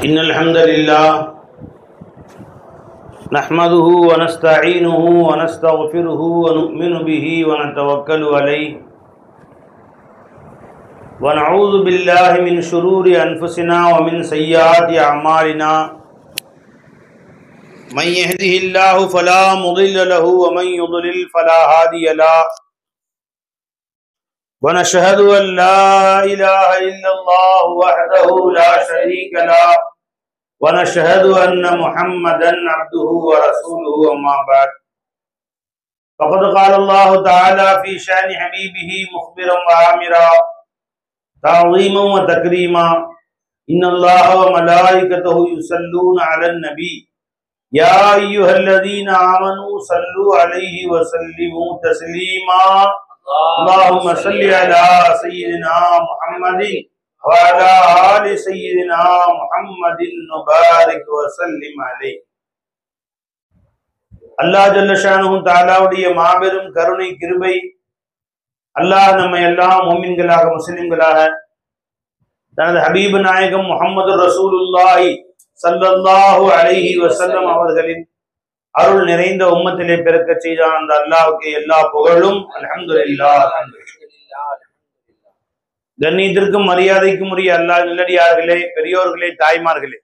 إن الحمد لله نحمده ونستعينه ونستغفره ونؤمن به ونتوكل عليه ونعوذ بالله من شرور أنفسنا ومن سيئات أعمالنا من يهده الله فلا مضل له ومن يضلل فلا هادي له ونشهد أن لا إله إلا الله وحده لا شريك له ونشهد أن محمدا عبده ورسوله أما بعد فقد قال الله تعالى في شأن حبيبه مخبرا وآمرا تعظيما وتكريما إن الله وملائكته يصلون على النبي يا أيها الذين آمنوا صلوا عليه وسلموا تسليما اللهم صل على سيدنا محمد وعلى آل سيدنا محمد وبارك وسلم عليه. அல்லாஹ் ஜல்ல ஷானுஹு தஆலாவுடைய மாபெரும் கருணை கிருபை, அல்லாஹ் நம்ம எல்லாம் முஃமின்களாக முஸ்லிம்களாக தனது ஹபீப் நாயகம் முஹம்மது ரசூலுல்லாஹி ஸல்லல்லாஹு அலைஹி வஸல்லம் அவர்களின் அருள் நிறைந்த உம்மத்திலே பிறக்க செய்தான் அந்த அல்லாஹ்வுக்கு எல்லா புகழும். அல்ஹம்துலில்லாஹ். கண்ணியத்திற்கும் மரியாதைக்கும் உரிய அல்லாஹ் நல்லடியார்களே, பெரியோர்களே, தாய்மார்களே,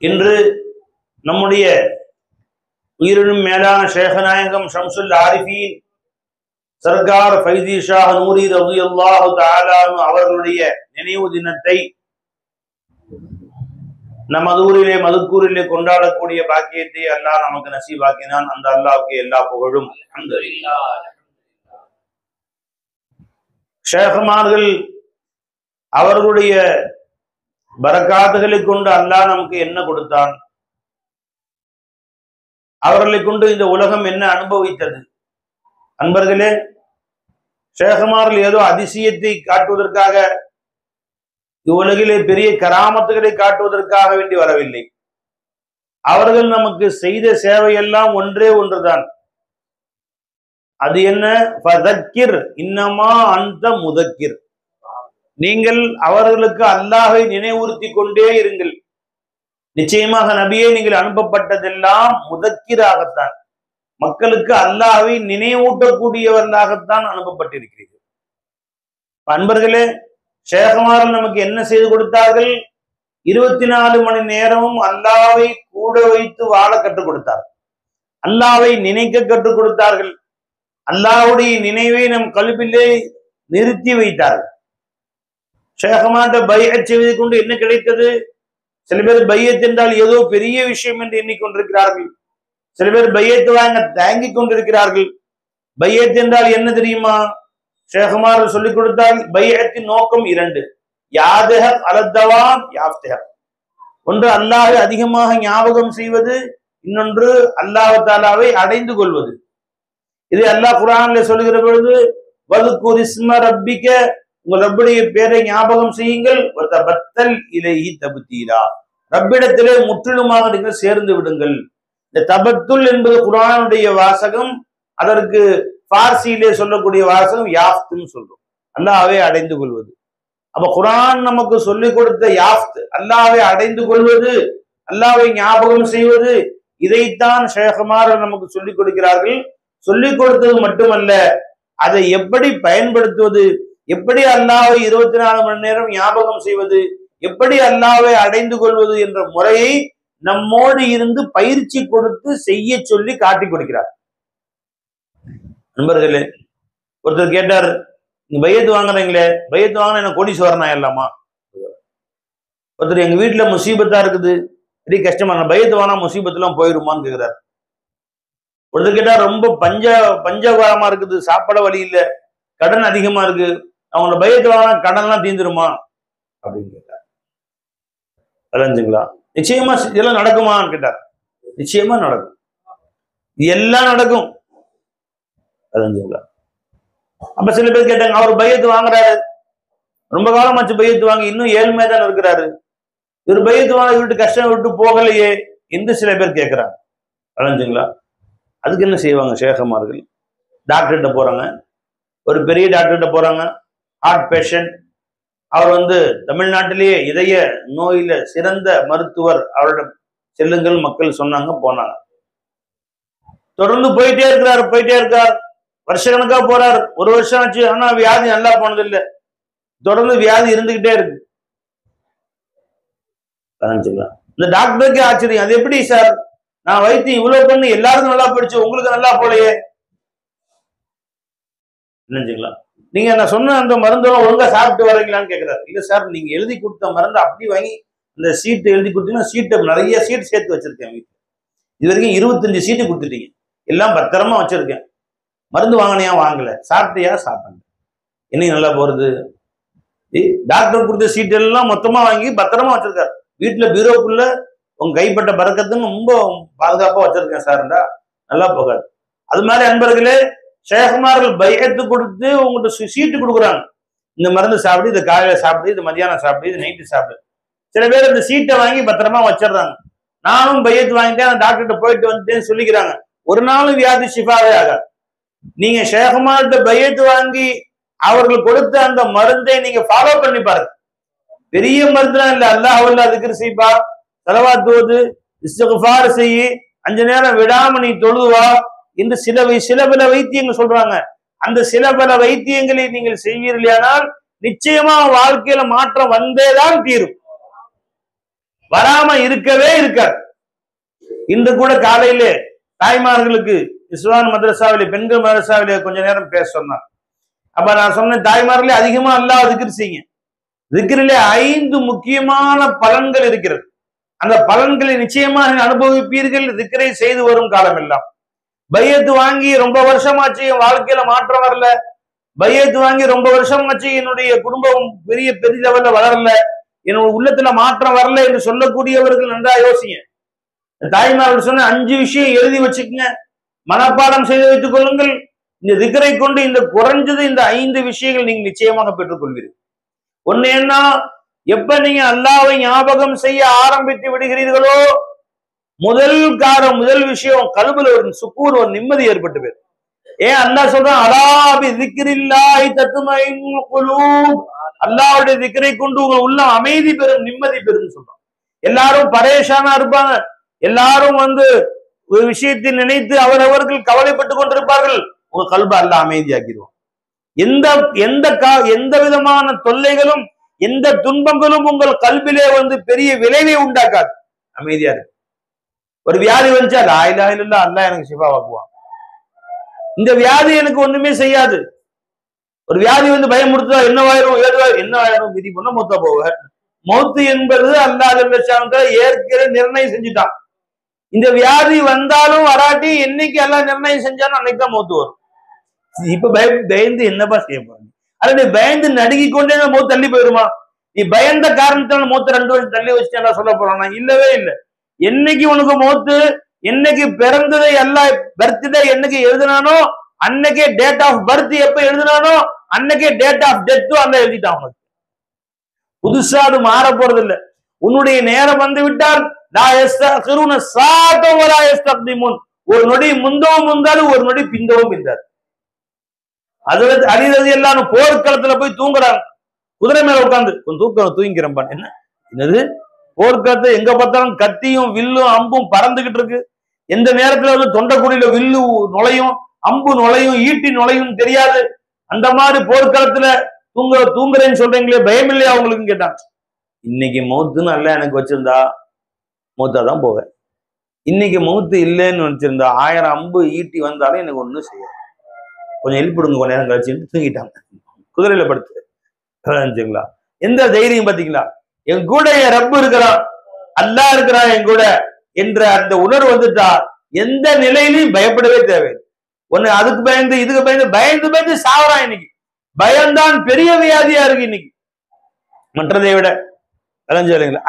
இன்று நம்முடைய உயிரினும் மேலான ஷேഖநாயகம் ஷம்சுல் ஆரிஃபீன் சர்கார் ஃபைதி ஷாஹ் நூரி ரலியல்லாஹு தஆலா அவர்களுடைய நினைவு தினத்தை நமது ஊரிலே மதுக்கூரிலே கொண்டாடக்கூடிய பாக்கியத்தை அல்லாஹ் நமக்கு நசீபாக்கினான். அந்த அல்லாஹ்வுக்கு எல்லா புகழும். அல்ஹம்துலில்லாஹ். ஷேഖமார்கள் அவர்களுடைய பரக்காத்துகளை கொண்டு அல்லாஹ் நமக்கு என்ன கொடுத்தான், அவர்களை கொண்டு இந்த உலகம் என்ன அனுபவித்தது? அன்பர்களே, ஷேഖமார்கள் ஏதோ அதிசயத்தை காட்டுவதற்காக, உலகிலே பெரிய கராமத்துகளை காட்டுவதற்காக வேண்டி வரவில்லை. அவர்கள் நமக்கு செய்த சேவையெல்லாம் ஒன்றே ஒன்றுதான். அது என்ன? ஃபதக்கிர் இன்னமா அன்த முதக்கிர். நீங்கள் அவர்களுக்கு அல்லாஹை நினைவுறுத்தி கொண்டே இருங்கள். நிச்சயமாக நபியே, நீங்கள் அனுப்பப்பட்டதெல்லாம் முதக்கிராகத்தான், மக்களுக்கு அல்லாஹை நினைவூட்டக்கூடியவர்களாகத்தான் அனுப்பப்பட்டிருக்கிறீர்கள். அன்பர்களே, ஷேഖமார்கள் நமக்கு என்ன செய்து கொடுத்தார்கள்? 24 மணி நேரமும் அல்லாஹ்வை கூட வைத்து வாழ கற்றுக் கொடுத்தார்கள். அல்லாஹ்வை நினைக்க கற்றுக் கொடுத்தார்கள். அல்லாஹ்வுடைய நினைவை நம் கல்விலே நிறுத்தி வைத்தார்கள். ஷேഖமார்ட்ட பைஅத் செய்வதை கொண்டு என்ன கிடைத்தது? சில பேர் பையத் என்றால் ஏதோ பெரிய விஷயம் என்று எண்ணிக்கொண்டிருக்கிறார்கள். சில பேர் பையத்து வாங்க தாங்கிக் கொண்டிருக்கிறார்கள். பையத் என்றால் என்ன தெரியுமா? ஷேഖமார்கள் சொல்லிக் கொடுத்தால் பைஅத்தின் நோக்கம் 2. யாதஹ அலத்தவாம் யாஃப்தஹ. ஒன்று அல்லாஹ்வை அதிகமாக ஞாபகம் செய்வது, இன்னொன்று அல்லாஹ் தஆலாவை அடைந்து கொள்வது. இது அல்லாஹ் குர்ஆன்ல சொல்லுகிற பொழுது வதுகுர் இஸ்ம ரப்பிக, உங்கள் ரப்புடைய பேரை ஞாபகம் செய்யுங்கள், வதபத்தல் இலைஹி தப்தீலா, ரப்பிடத்திலே முற்றிலுமாக நீங்கள் சேர்ந்து விடுங்கள். இந்த தபத்துல் என்பது குர்ஆனுடைய வாசகம். அதற்கு பார்சியிலே சொல்லக்கூடிய வாசகம் யாஃப்த்னு சொல்றோம், அல்லாஹ்வை அடைந்து கொள்வது. அப்ப குர்ஆன் நமக்கு சொல்லிக் கொடுத்த யாஃப்த், அல்லாஹ்வை அடைந்து கொள்வது, அல்லாஹ்வை ஞாபகம் செய்வது, இதைத்தான் ஷேഖமார்கள் நமக்கு சொல்லிக் கொடுக்கிறார்கள். சொல்லிக் கொடுத்தது மட்டுமல்ல, அதை எப்படி பயன்படுத்துவது, எப்படி அல்லாஹ்வை 24 மணி நேரம் ஞாபகம் செய்வது, எப்படி அல்லாஹ்வை அடைந்து கொள்வது என்ற முறையை நம்மோடு இருந்து பயிற்சி கொடுத்து செய்ய சொல்லி காட்டி கொடுக்கிறார். நண்பர்களே, ஒருத்தர் கேட்டார், நீங்க பையத்து வாங்குறீங்களே, பையத்து வாங்கினா என்ன கோடீஸ்வரனா எல்லாமா? ஒருத்தர், எங்க வீட்டுல முசீபத்தா இருக்குது, பெரிய கஷ்டமா, பையத்து வாங்கினா முசீபத்துலாம் போயிருமான்னு கேட்கிறார். ஒருத்தர் கேட்டா, ரொம்ப பஞ்சகாரமா இருக்குது, சாப்பாட வழி இல்ல, கடன் அதிகமா இருக்கு, அவங்களோட பையத்து வாங்கினா கடன்லாம் தீந்துருமா அப்படின்னு கேட்டார். தெரிஞ்சுங்களா? நிச்சயமா இதெல்லாம் நடக்குமான்னு கேட்டார். நிச்சயமா நடக்கும், எல்லாம் நடக்கும். தெரிஞ்சுங்களா? அப்ப சில பேர் கேட்டாங்க, அவர் பையத்து வாங்குறாரு, ரொம்ப காலமாச்சு பையத்து வாங்கி, இன்னும் ஏழ்மையா தான் இருக்கிறாரு, இவர் பையத்து வாங்க விட்டு கஷ்டம் விட்டு போகலையே என்று சில பேர் கேட்கிறாங்க. தெரிஞ்சுங்களா? அதுக்கு என்ன செய்வாங்க ஷேഖமார்கள்? டாக்டர்கிட்ட போறாங்க, ஒரு பெரிய டாக்டர்கிட்ட போறாங்க, ஹார்ட் பேஷண்ட், அவர் தமிழ்நாட்டிலேயே இதய நோயில சிறந்த மருத்துவர், அவரிடம் செல்லுங்கள் மக்கள் சொன்னாங்க, போனாங்க. தொடர்ந்து போயிட்டே இருக்கார், வருஷக்கணக்கா போறார், 1 வருஷம் ஆச்சு, ஆனா வியாதி நல்லா போனது இல்லை, தொடர்ந்து வியாதி இருந்துகிட்டே இருக்கு. இந்த டாக்டருக்கே ஆச்சரியம், அது எப்படி சார், நான் வைத்தியம் இவ்வளவு பண்ணி எல்லாருக்கும் நல்லா போயிடுச்சு, உங்களுக்கு நல்லா போலையே என்னச்சுங்களா? நீங்க நான் சொன்ன அந்த மருந்தெல்லாம் ஒழுங்கா சாப்பிட்டு வரீங்களான்னு கேட்கிறாரு. இல்ல சார், நீங்க எழுதி கொடுத்த மருந்து அப்படி வாங்கி இந்த சீட்டு எழுதி கொடுத்தீங்கன்னா, சீட்டை நிறைய சீட் சேர்த்து வச்சிருக்கேன் வீட்டுல, இது வரைக்கும் 25 சீட்டு கொடுத்துட்டீங்க, எல்லாம் பத்திரமா வச்சிருக்கேன், மருந்து வாங்கினியா வாங்கல, சாப்பிட்டியா சாப்பிட்டேன், இன்னைக்கு நல்லா போறது. டாக்டர் கொடுத்த சீட்டு எல்லாம் மொத்தமா வாங்கி பத்திரமா வச்சிருக்காரு வீட்டுல, பீரோக்குள்ள உங்க கைப்பட்ட பறக்கத்துன்னு ரொம்ப பாதுகாப்பா வச்சிருக்கேன் சார்ண்டா, நல்லா போகாது. அது மாதிரி அன்பர்களே, ஷேகுமார்கள் பையத்து கொடுத்து உங்கள்கிட்ட சீட்டு கொடுக்குறாங்க, இந்த மருந்து சாப்பிடு, இது காலையில சாப்பிடு, இது மதியானம் சாப்பிடு, இது நைட்டு சாப்பிடு. சில பேர் இந்த சீட்டை வாங்கி பத்திரமா வச்சிடுறாங்க. நானும் பையத்து வாங்கிட்டேன், அந்த டாக்டர்கிட்ட போயிட்டு வந்துட்டேன்னு சொல்லிக்கிறாங்க, ஒரு நாளும் வியாதி ஷிஃபாவே ஆகாது. நீங்க ஷேகுமார்கிட்ட பையத்து வாங்கி அவர்கள் கொடுத்த அந்த மருந்தை நீங்க ஃபாலோ பண்ணி பாருங்க. பெரிய மருந்துலாம் இல்ல, அல்லாஹ் திக்ர் செய்ப்பா, ஸலவாத் ஓது, இஸ்திக்ஃபார் செய்யி, 5 நேரம் விடாம நீ தொழுவா என்று சில பல வைத்தியங்கள் சொல்றாங்க. அந்த சில பல வைத்தியங்களை நீங்கள் செய்வீர்களானால் நிச்சயமா வாழ்க்கையில மாற்றம் வந்தேதான் தீரும், வராம இருக்கவே இருக்காது. இன்று கூட காலையிலே தாய்மார்களுக்கு இஸ்லான் மதரசாவிலே, பெண்கள் மதரசாவிலே கொஞ்ச நேரம் பேச சொன்னார். அப்ப நான் சொன்ன, தாய்மார்களே அதிகமா அல்லாஹ் திக்ர் செய்யுங்க. திக்ரிலே 5 முக்கியமான பலன்கள் இருக்கிறது, அந்த பலன்களை நிச்சயமாக அனுபவிப்பீர்கள் திக்ரை செய்து வரும் காலம் எல்லாம். பையத்து வாங்கி ரொம்ப வருஷமாச்சு, என் வாழ்க்கையில மாற்றம் வரல, பையத்து வாங்கி ரொம்ப வருஷமாச்சு, என்னுடைய குடும்பம் பெரிய லெவல்ல வளரல, என்னோட உள்ளத்துல மாற்றம் வரல என்று சொல்லக்கூடியவர்கள் நன்றா யோசிங்க. தாய்மார்கள் சொன்ன 5 விஷயம் எழுதி வச்சுக்கங்க, மனப்பாடம் செய்து வைத்துக் கொள்ளுங்கள். இந்த திக்ரை கொண்டு இந்த குறைஞ்சது இந்த 5 விஷயங்கள் நீங்க நிச்சயமாக பெற்றுக் கொள்வீர்கள். ஒண்ணு என்ன, எப்ப நீங்க அல்லாஹ்வை ஞாபகம் செய்ய ஆரம்பித்து விடுகிறீர்களோ, முதல் விஷயம் கல்புல ஒரு சுக்கூன், ஒரு நிம்மதி ஏற்பட்டு போயிடும். ஏன் அல்லாஹ் சொல்றான், அலா பி திக்ரில்லாஹி தத்மஇன்னுல் குலூப், அல்லாஹ்வுடைய திக்ரை கொண்டு உங்கள் உள்ளம் அமைதி பெறும், நிம்மதி பெறும் சொல்றான். எல்லாரும் பரேஷானா இருப்பாங்க, எல்லாரும் ஒரு விஷயத்தை நினைத்து அவரவர்கள் கவலைப்பட்டு கொண்டிருப்பார்கள், உங்க கல்ப அல்லாஹ் அமைதியாக்கிடுவான். எந்த விதமான தொல்லைகளும் எந்த துன்பங்களும் உங்கள் கல்விலே பெரிய விளைவை உண்டாக்காது, அமைதியா இருக்கு. ஒரு வியாதி வந்துச்சா, லா இலாஹ இல்லல்லாஹ், அல்லாஹ் எனக்கு ஷிஃபா வாக்குவான், இந்த வியாதி எனக்கு ஒண்ணுமே செய்யாது. ஒரு வியாதி பயமுறுத்தா, என்னவாயிரும் என்னவாயிரும் விதி பண்ண மொத்த போவ, மௌத்து என்பது அல்லாஹ் ஏற்கனவே நிர்ணயம் செஞ்சுட்டான். இந்த வியாதி வந்தாலும் வராட்டி என்னைக்கு எல்லாம் நிர்ணயம் செஞ்சாலும் அன்னைக்கு தான் மௌத்து வரும். இப்ப பயந்து என்னப்பா செய்ய போறீங்க? அல்லது பயந்து நடுங்கி கொண்டே மௌத்து தள்ளி போயிருமா? நீ பயந்த காரணத்தால மௌத்த 2 வருஷம் தள்ளி வச்சுட்டா சொல்ல போறானா? இல்லவே இல்லை. என்னைக்கு உனக்கு மௌத்து, என்னைக்கு பிறந்ததை எல்லாம் பர்த்டே என்னைக்கு எழுதினானோ அன்னைக்கே டேட் ஆஃப் பர்த் எப்ப எழுதினானோ அன்னைக்கே டேட் ஆஃப் டெத்தும் அந்த எழுதிட்டான். புதுசா அது மாற போறது இல்லை. உன்னுடைய நேரம் வந்து விட்டால் ஒரு நொடி முந்தவும் முந்தாது, ஒரு நொடி பிந்தவும் பிந்தாது. அதுல அலி ரலியல்லாஹு அன்ஹு போர்க்களத்துல போய் தூங்குறாங்க, குதிரை மேல உட்கார்ந்து, கொஞ்சம் தூங்கிக்கிறேன். என்னது போர்க்களத்தை எங்க பார்த்தாலும் கத்தியும் வில்லும் அம்பும் பறந்துகிட்டு இருக்கு. எந்த நேரத்துல தொண்டைக்குடியில வில்லு நுழையும், அம்பு நுழையும், ஈட்டி நுழையும் தெரியாது. அந்த மாதிரி போர்க்களத்துல தூங்குறேன்னு சொல்றீங்களே, பயம் இல்லையா அவங்களுக்கு கேட்டாங்க. இன்னைக்கு மௌத்துன்னு அல்ல எனக்கு வச்சிருந்தா மௌத்தாதான் போவேன். இன்னைக்கு மௌத்து இல்லைன்னு வச்சிருந்தா 1000 அம்பு ஈட்டி வந்தாலும் எனக்கு ஒண்ணும் செய்யாது. கொஞ்சம் எழுப்பிடுங்க, கொஞ்ச நேரம் கழிச்சுட்டு தூங்கிட்டாங்க குதிரையில படுத்து. எந்த தைரியம் பாத்தீங்களா? என் கூட என் ரப்பு இருக்கிறான், அல்லாஹ் இருக்கிறான் என் கூட என்ற அந்த உணர்வு வந்துட்டா எந்த நிலையிலையும் பயப்படவே தேவை. ஒண்ணு அதுக்கு பயந்து இதுக்கு பயந்து சாவறான். இன்னைக்கு பயம்தான் பெரிய வியாதியா இருக்கு இன்னைக்கு, மற்றதை விட.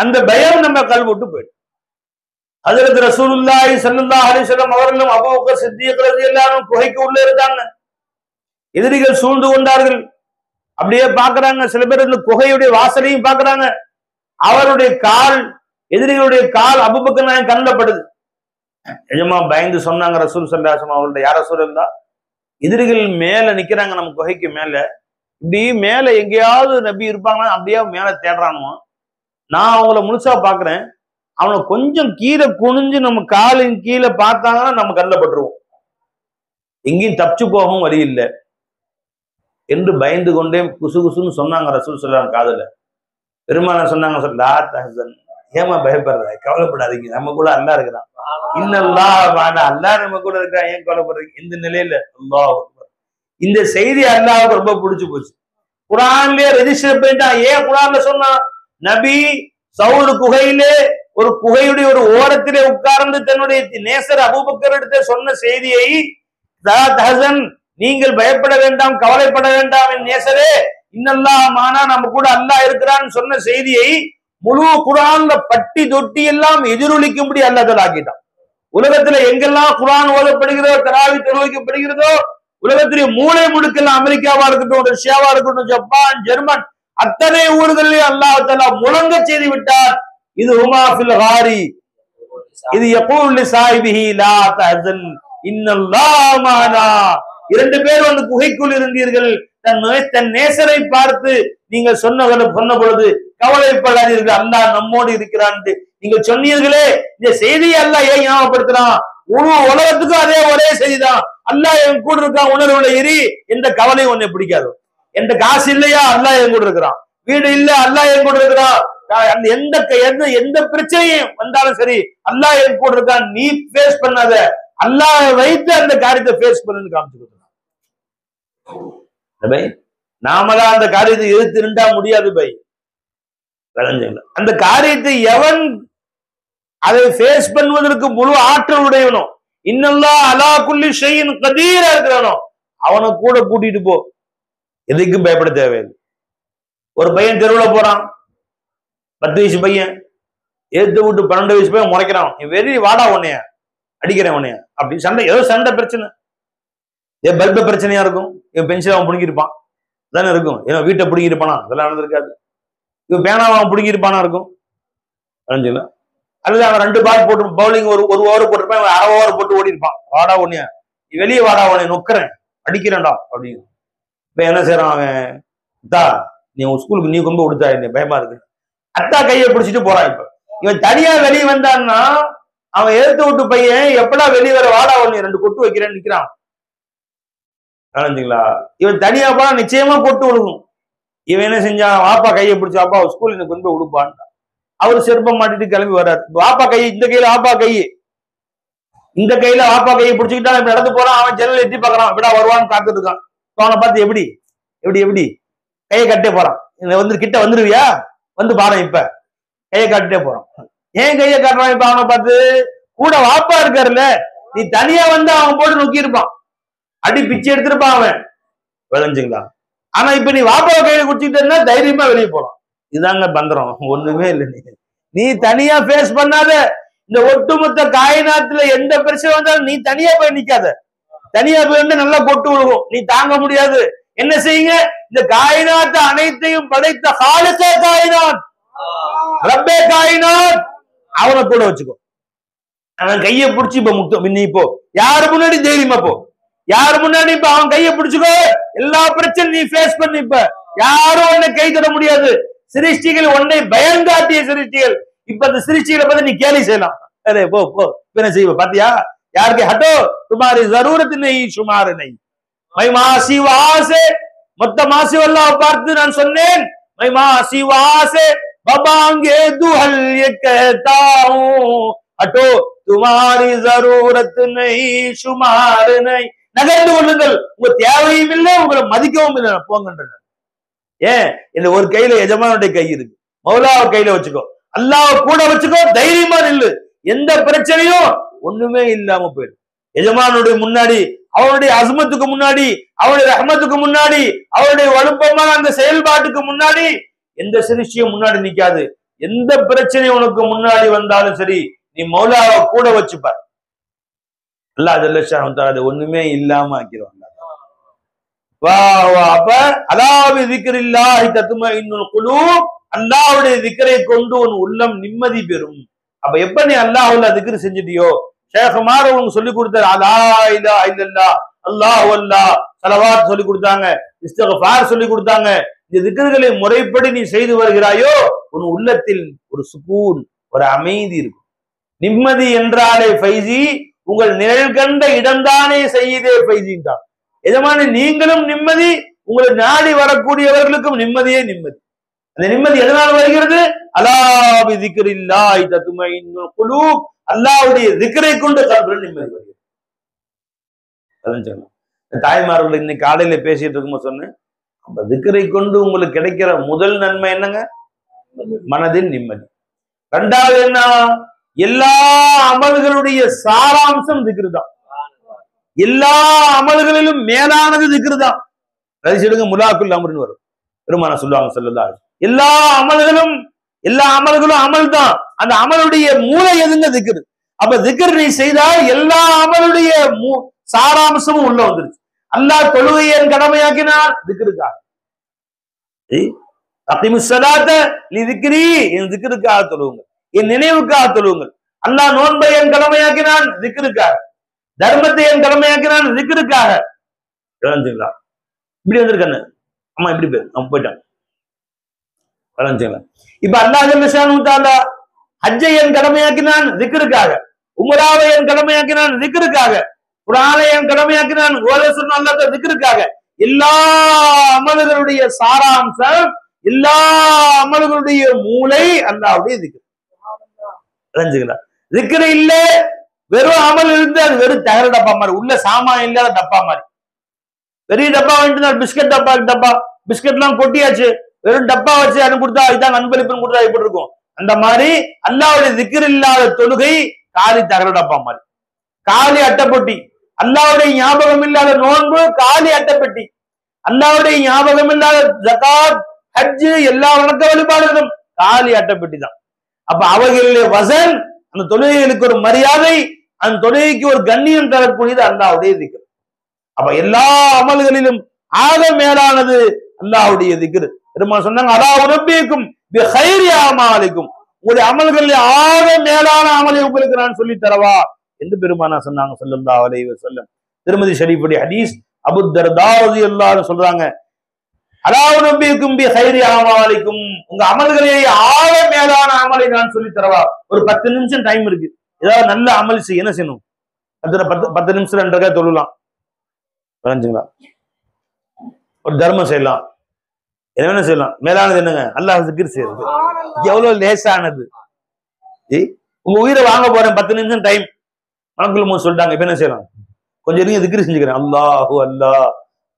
அந்த பயம் நம்ம கல்வி விட்டு போயிடும். ஹஜ்ரத் ரசூலுல்லாஹி ஸல்லல்லாஹு அலைஹி வஸல்லம் அவர்களும் அபூபக்கர் சித்திக் ரலியல்லாஹு அன்ஹு குகைக்கு உள்ள இருந்தாங்க. எதிரிகள் சூழ்ந்து கொண்டார்கள். அப்படியே பாக்குறாங்க, சில பேர் இந்த குகையுடைய வாசலையும் பாக்குறாங்க. அவருடைய கால், எதிரிகளுடைய கால் அபூபக்கர் நாயகம் கண்ணில் படுது. நிஜமா பயந்து சொன்னாங்க ரசூல் ஸல்லல்லாஹு அலைஹி வஸல்லம் அவர்கள்ட்ட, யார் ரசூலல்லாஹ், எதிரிகள் மேல நிக்கிறாங்க நம்ம குகைக்கு மேல, இப்படி மேல எங்கேயாவது நபி இருப்பாங்கன்னா அப்படியே மேல தேடுறானுவோ. நான் அவங்கள முழுசா பாக்குறேன். அவனை கொஞ்சம் கீழே குனிஞ்சு நம்ம காலின் கீழே பார்த்தாங்கன்னா நம்ம கண்ணில் பட்டுருவோம். எங்கேயும் தப்பிச்சு போகவும் வழி இல்லை என்று பயந்து கொண்டே குசு குசுன்னு சொன்னாங்க ரசூல் ஸல்லல்லாஹு காதுல. பெருமானார் சொன்னாங்க, லா தஹ்சன், ஏமா பயப்படுற, கவலைப்படாதீங்க, நம்ம கூட அல்லாஹ் இருக்கிறான். இன்னல்லாஹ் மஅனா, அல்லாஹ் நம்ம கூட இருக்கிறான், ஏன் கவலைப்படுறீங்க? இந்த நிலையில அல்லாஹ் அக்பர். இந்த செய்தி அல்லாஹ்வுக்கு ரொம்ப பிடிச்சு போச்சு. குர்ஆன்லயே ரெஜிஸ்டர் பண்ணிட்டான். ஏன் குர்ஆன்ல சொன்னா? நபி சவுல் குகையிலே ஒரு குகையுடைய ஒரு ஓரத்திலே உட்கார்ந்து தன்னுடைய நேசர் அபூபக்கர் எடுத்து சொன்ன செய்தியை, லா தஹ்சன், நீங்கள் பயப்பட வேண்டாம், கவலைப்பட வேண்டாம் என் நேசரே, இன்னல்லாஹ் மஅனா, நம்ம கூட அல்லாஹ் இருக்கிறான்னு சொன்ன செய்தியை முழு குர்ஆன்ல பட்டி தொட்டி எல்லாம் எதிரொலிக்கும்படி அல்லாஹ் தஆலா ஆக்கிட்டான். உலகத்துல எங்கெல்லாம் குர்ஆன் ஓதப்படுகிறதோ, தராவி தொழுவிக்கப்படுகிறதோ, உலகத்திலே மூளை முடுக்கெல்லாம், அமெரிக்காவா இருக்கட்டும், ரஷ்யாவா இருக்கட்டும், ஜப்பான், ஜெர்மன், அத்தனை ஊர்களிலே அல்லாஹ் தஆலா முழங்க செய்து விட்டார். இது ஹுமா ஃபில் காரி, இது யகூல் லிசாஹிபிஹி லா தஹ்சன் இன்னல்லாஹ் மஅனா. இரண்டு பேர் வந்து குகைக்குள் இருந்தீர்கள், தன் நேசரை பார்த்து நீங்கள் சொன்ன பொழுது கவலைப்படாதீர்கள், அல்லாஹ் நம்மோடு இருக்கிறான் நீங்க சொன்னீர்களே. இந்த செய்தியை அல்லாஹ் ஏன் ஞாபகப்படுத்துறான்? முழு உலகத்துக்கும் அதே ஒரே செய்திதான். அல்லாஹ் என் கூட இருக்கான், உணர்வுல எரி, எந்த கவலையும் உன்னை பிடிக்காது. எந்த காசு இல்லையா, அல்லாஹ் என் கூட இருக்கிறான். வீடு இல்ல, அல்லாஹ் என் கூட இருக்கிறான். எந்த பிரச்சனையும் வந்தாலும் சரி, அல்லாஹ் என் கூட இருக்கான். நீ ஃபேஸ் பண்ணாத, அல்லாஹ் வைத்து அந்த காரியத்தை ஃபேஸ் பண்ணு காமிச்சு கொடுத்தான். நாமதான் அந்த காரியத்தை எதிர்த்து நின்றா முடியாது பை. அந்த காரியத்தை எவன் அதை ஃபேஸ் பண்ணுவதற்கு முழு ஆற்றல் உடையவனோ, இன்னல்லாஹ் அலா குல்லி ஷைஇன் கதீரா இருக்கிறானோ, அவனை கூட கூட்டிட்டு போ, எதுக்கும் பயப்பட தேவையில்லை. ஒரு பையன் தெருவில் போறான், 10 வயசு பையன், ஏத்து விட்டு 12 வயசு பையன் முறைக்கிறான், வெறி வாடா உன்னைய அடிக்கிறேன் உன்னைய அப்படி சண்டை, ஏதோ சண்டை பிரச்சனை, என் பல்ப பிரச்சனையா இருக்கும், இவன் பென்சில் அவன் பிடுங்கிருப்பான் தானே இருக்கும், ஏன்னா வீட்டை பிடுங்கிருப்பானா, அதெல்லாம் நடந்திருக்காது. இவன் பேனாவை அவன் பிடுங்கிருப்பானா இருக்கும், அல்லது அவன் 2 பால் போட்டு பவுலிங் ஒரு ஓவர் போட்டிருப்பான், அவன் 1/2 ஓவர் போட்டு ஓடி இருப்பான். வாடா உன்னைய, நீ வெளியே வாடா உன்னைய நொக்கிறேன் அடிக்கிறேன்டா அப்படின்னு. இப்ப என்ன செய்யறான் அவன்? அத்தா நீ உன் ஸ்கூலுக்கு நீ கொண்டு கொடுத்தா, என்ன பயமா இருக்கு, அத்தா கையை பிடிச்சிட்டு போறான். இப்ப இவன் தனியா வெளியே வந்தான்னா அவன் எடுத்து விட்டு பையன் எப்படா வெளியே வர, வாடா உன்னை 2 கொட்டு வைக்கிறேன்னு நிக்கிறான். இவன் தனியா போனா நிச்சயமா கொட்டு விழுகும். இவன் என்ன செஞ்சான்? வாப்பா கையை பிடிச்சி, வாப்பா ஸ்கூல் எனக்கு கொண்டு போய் உடுப்பான். அவரு செருப்பம் மாட்டிட்டு கிளம்பி வர்றாரு. வாப்பா கையை இந்த கையில, வாப்பா கையை இந்த கையில, வாப்பா கையை பிடிச்சிக்கிட்டா இப்ப நடந்து போறான். அவன் ஜன்னல் எட்டி பாக்குறான், எப்படா வருவான்னு காத்துட்டு இருக்கான். அவனை பார்த்து எப்படி எப்படி எப்படி கையை கட்டே போறான். வந்து கிட்ட வந்துருவியா, வந்து பாரு, இப்ப கையை காட்டிட்டே போறான். ஏன் கையை காட்டுறான்? இப்ப அவனை பார்த்து கூட வாப்பா இருக்காருல்ல, நீ தனியா வந்து அவன் போட்டு நோக்கி இருப்பான், அடி பிச்சை எடுத்திருப்பான் அவன், விளைஞ்சுங்களா? ஆனா இப்ப நீ வாப்பாவை கையில குடிச்சுக்கிட்டா தைரியமா வெளியே போலாம். இதுதாங்க பந்தரம், ஒண்ணுமே இல்லை. நீ தனியா ஃபேஸ் பண்ணாத. இந்த ஒட்டுமொத்த காயினாத்துல எந்த பிரச்சனை வந்தாலும் நீ தனியா போய் நிக்காத. தனியா போய் வந்து நல்லா கொட்டு விழுகும், நீ தாங்க முடியாது. என்ன செய்யுங்க? இந்த காயினாத்த அனைத்தையும் படைத்த காலிகே காயினாத், ரப்பே காயினாத், அவனை கூட வச்சுக்கோ. அவன் கையை பிடிச்சி இப்ப முக்தம், நீ இப்போ யாரு முன்னாடி தைரியமா போ, யாரு முன்னாடி இப்ப அவன் கையை பிடிச்சுக்கோ, எல்லா பிரச்சனையும் நீ ஃபேஸ் பண்ணி. இப்ப யாரும் உன்னை கை தர முடியாது. சிருஷ்டிகள் உன்னை பயங்காட்டிய சிருஷ்டிகள். இப்ப அந்த சிருஷ்டிகளை பார்த்து நீ கேலி செய்யலாம். அரே போ போ, என்ன செய்வ பாத்தியா? யாருக்கு ஹட்டோ துமாரி ஜரூரத் நஹி சுமார் நஹி, மை மாசி வாசே, மொத்த மாசி அல்லாஹ் பார்த்து நான் சொன்னேன், மை மாசி வாசே பபாங்கே துஹல் யே கஹதா ஹூம், ஹட்டோ துமாரி ஜரூரத் நஹி சுமார் நஹி. நகர்ந்து கொள்ளுங்கள், உங்க தேவையும் இல்லை, உங்களை மதிக்கவும் இல்லை, போங்கன்ற. ஏன்? இந்த ஒரு கையில எஜமானுடைய கை இருக்கு, மௌலாவை கையில வச்சுக்கோ, அல்லாஹ் கூட வச்சுக்கோ, தைரியமா நில்லு. எந்த பிரச்சனையும் ஒண்ணுமே இல்லாம போயிடும். எஜமானுடைய முன்னாடி, அவருடைய அஸ்மத்துக்கு முன்னாடி, அவருடைய ரஹ்மத்துக்கு முன்னாடி, அவருடைய வலுப்பமான அந்த செயல்பாட்டுக்கு முன்னாடி எந்த சிருஷ்டியும் முன்னாடி நிக்காது. எந்த பிரச்சனை உனக்கு முன்னாடி வந்தாலும் சரி, நீ மௌலாவை கூட வச்சுப்பார். அல்லாஹ் ஜல்லஷானஹு தஆலா அது ஒண்ணுமே இல்லாம ஆக்கிடுவாங்க. அப்ப அல்லாஹ்வி திக்ரில்லாஹி தத்மஇன்னுல் குலூப், அல்லாஹ்வுடைய திக்ரை கொண்டு உன் உள்ளம் நிம்மதி பெறும். அப்ப எப்ப நீ அல்லாஹ்வுல திக்ர் செஞ்சிட்டியோ, ஷேக் மார் அவங்க சொல்லி கொடுத்தாரு, லா இலாஹா இல்லல்லாஹ், அல்லாஹு அல்லாஹ், ஸலவாத் சொல்லி கொடுத்தாங்க. இஸ்திக்ஃபார் சொல்லி கொடுத்தாங்க. இந்த திக்ர்களை முறைப்படி நீ செய்து வருகிறாயோ உன் உள்ளத்தில் ஒரு சுகூன், ஒரு அமைதி இருக்கும். நிம்மதி என்றாலே ஃபைசி, உங்கள் நிழல் கண்ட இடம்தானே செய்யுதே ஃபைசின்றான். எஜமானி நீங்களும் நிம்மதி, உங்களை நாடி வரக்கூடியவர்களுக்கும் நிம்மதியே நிம்மதி. அந்த நிம்மதி எதனால் வருகிறது? அலா பி திக்ரில்லாஹி தத்மைனுல் குலூப், அல்லாஹ்வுடைய திக்ரை கொண்டு கல்வில நிம்மதி வருகிறது. தாய்மார்கள் இன்னைக்கு காலையில பேசிட்டு இருக்கும்போது சொன்னேன், அப்ப திக்ரை கொண்டு உங்களுக்கு கிடைக்கிற முதல் நன்மை என்னங்க? மனதில் நிம்மதி. இரண்டாவது என்ன? எல்லா அமல்களுடைய சாராம்சம் திக்ரு தான். எல்லா அமல்களிலும் மேலானது திக்ரு தான். ரசிடுங்க முலாக்குல் அம்ருன்னு வரும். பெருமானா சொல்லுவாங்க ஸல்லல்லாஹு அலைஹி வஸல்லம், எல்லா அமல்களும் அமல் தான். அந்த அமலுடைய மூளை எதுங்க? திக்ரு. அப்ப திக்ர் நீ செய்தால் எல்லா அமலுடைய சாராம்சமும் உள்ள வந்துருச்சு. அல்லாஹ் தொழுகையை என் கடமையாக்கினான் திக்ருக்காக. அகிமுஸ் ஸலாத்த லிதிக்ரி, என் திக்ருக்காக தொழுவுங்க, என் நினைவுக்காக தொழுவுங்கள். அல்லாஹ் நோன்பை என் கடமையாக்கினான் திக்ருக்காக, தர்மத்தை என் கடமையாக்கினான் திக்ருக்காக. இப்படி வந்திருக்கானு, அம்மா இப்படி பேர் அவன் போயிட்டாங்க. இப்ப அல்லாஹ் ஜல்லஷானு தஆலா ஹஜ்ஜை என் கடமையாக்கினான் திக்ருக்காக, உம்ராவை என் கடமையாக்கினான் திக்ருக்காக, குர்ஆனை என் கடமையாக்கினான் ஓத சொன்ன அல்லாஹ் திக்ருக்காக. எல்லா அமல்களுடைய சாராம்சம், எல்லா அமல்களுடைய மூளை அல்லாஹ்வுடைய திக்ர். திக்ர் இல்ல வெறும் அமல் இருந்து அது வெறும் தகர டப்பா மாதிரி, உள்ள சாமான் இல்லாத டப்பா மாதிரி. பெரிய டப்பா வாங்கிட்டு பிஸ்கட் டப்பா பிஸ்கட் எல்லாம் கொட்டியாச்சு, வெறும் டப்பா வச்சு அனு கொடுத்தா இதான் அன்பளிப்புன்னு கொடுத்தா எப்படி இருக்கும்? அந்த மாதிரி அல்லாஹ்வுடைய திக்ர் இல்லாத தொழுகை காலி தகர டப்பா மாதிரி, காலி அட்டைப்பொட்டி. அல்லாஹ்வுடைய ஞாபகம் இல்லாத நோன்பு காலி அட்டைப்பெட்டி. அல்லாஹ்வுடைய ஞாபகம் இல்லாத ஜகாத், ஹஜ், எல்லா வணக்க வழிபாடுகளும் காலி அட்டைப்பெட்டி தான். அப்ப அவைகளிலே வசன், அந்த தொழுகைகளுக்கு ஒரு மரியாதை, அந்த தொழுகைக்கு ஒரு கண்ணியம் தரக்கூடியது அல்லாஹ்வுடைய திக்ர். அப்ப எல்லா அமல்களிலும் ஆக மேலானது அல்லாஹ்வுடைய திக்ர். பெருமாள் சொன்னாங்க, அலா உரப்பிக்கும் பி கைரி அமாலிக்கும், உங்களுடைய அமல்களில் ஆக மேலான அமலை உங்களுக்கு நான் சொல்லி தரவா என்று பெருமானா சொன்னாங்க ஸல்லல்லாஹு அலைஹி வஸல்லம். திருமதி ஷரீஃபுடைய ஹதீஸ். அபூ தர்தா ரலியல்லாஹு அன்ஹு சொல்றாங்க, அலா உரப்பிக்கும் பி கைரி அமாலிக்கும், உங்க அமல்களிலே ஆக மேலான அமலை நான் சொல்லி தரவா. ஒரு 10 நிமிஷம் டைம் இருக்கு, ஏதாவது நல்ல அமல் செய்ய என்ன செய்யணும்? 10 நிமிஷம் 2 ரக்காத் தொழலாம், புரிஞ்சுங்களா? ஒரு தர்மம் செய்யலாம், என்ன செய்யலாம்? மேலானது என்னங்க? அல்லாஹ் திக்ர் செய்யறது. எவ்வளவு லேசானது. உங்க உயிரை வாங்க போறேன், 10 நிமிஷம் டைம், மனக்குள்ள சொல்லிட்டாங்க, இப்ப என்ன செய்யலாம்? கொஞ்சம் இருங்க, திக்ர் செஞ்சுக்கிறேன். அல்லாஹு அல்லாஹ்